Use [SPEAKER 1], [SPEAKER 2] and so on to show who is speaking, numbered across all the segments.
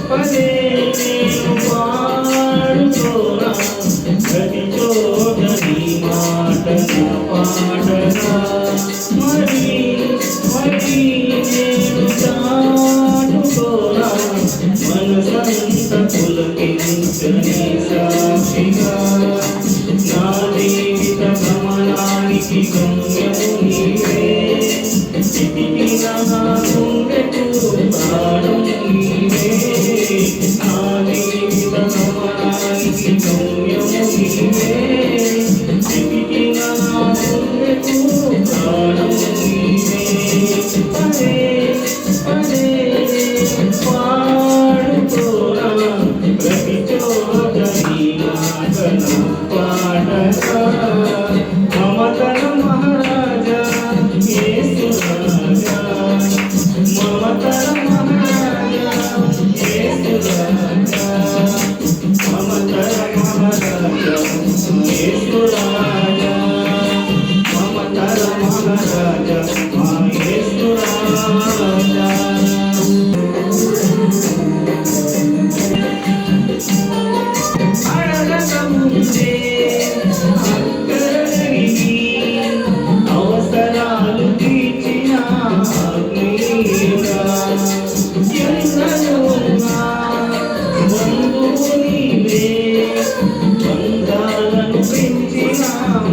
[SPEAKER 1] పదే నేను పాడుకోనా ప్రతి చోట నీ మాటను పాడనా మరి నేను చాటుకోనా మనసంత పులకించని సాక్షిగా నా జీవిత గమనానికి గమ్యము నీవే చితికిన నా గుండెకు ప్రాణం నీవే నా జీవిత గమనానికి గమ్యము నీవే చితికిన నా గుండెకు ప్రాణం నీవే పదే పదే పాడుకోనా ప్రతి చోట నీ మాటను పాడనా మమతల మహారాజా యేసు రాజా మమతల మహారాజా యేసు రాజా మమతల మహారాజా యేసు రాజా మమతల మహారాజా మా యేసు రాజా అడగకముందే అక్కడికి అవసరాలు తీర్చిన ఆత్మీయుడా ఎందరో ఉన్నా బంధువు నీవే బంధాలను పెంచిన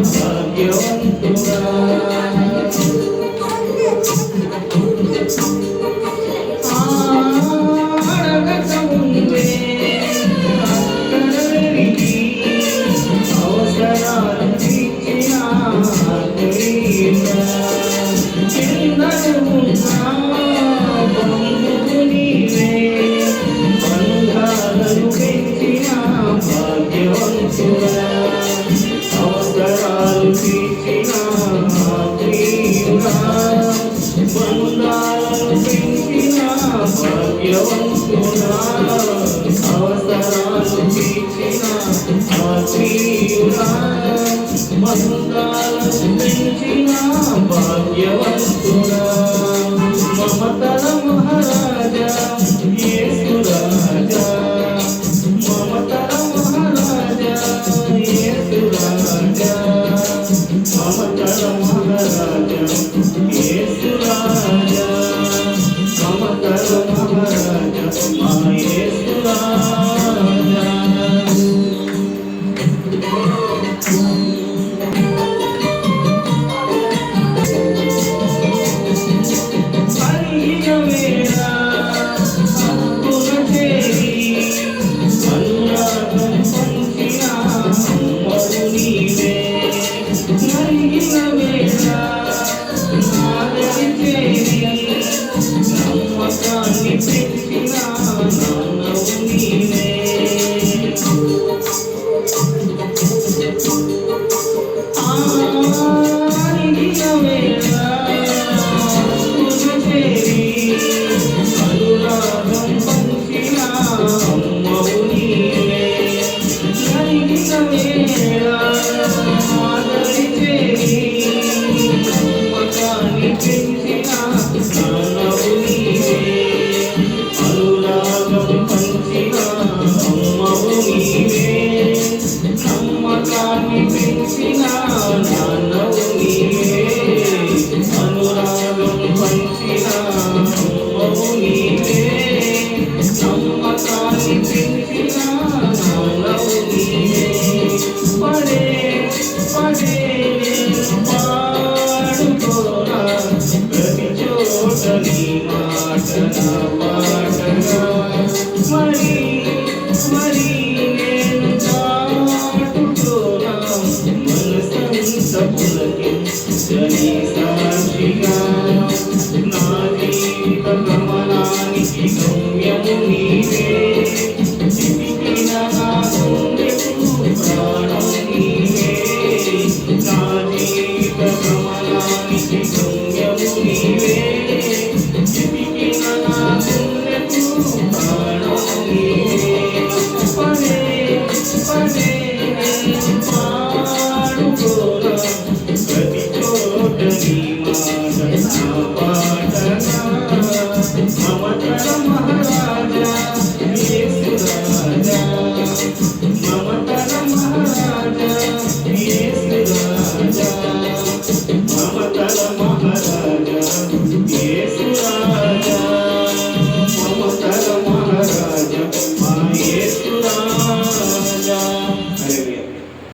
[SPEAKER 1] భాగ్యవంతుడా అడగకముందే అక్కడికి అవసరాలు తీర్చిన ఆత్మీయుడా ఎందరో ఉన్నా బంధువు నీవే బంధాలను పెంచిన భాగ్యవంతుడా అవసరాలు తీర్చిన ఆత్మీయుడా బంధాలను పెంచిన భాగ్యవంతుడా అవసరాలు తీర్చిన ఆత్మీయుడా బంధాలను పెంచిన భాగ్యవంతుడా మమతల మహారాజా యేసు రాజా మమతల మహారాజా యేసు రాజా మమతల మహారాజా యేసు రాజా మమతల మహారాజా మా యేసు రాజా జీవిత మమతల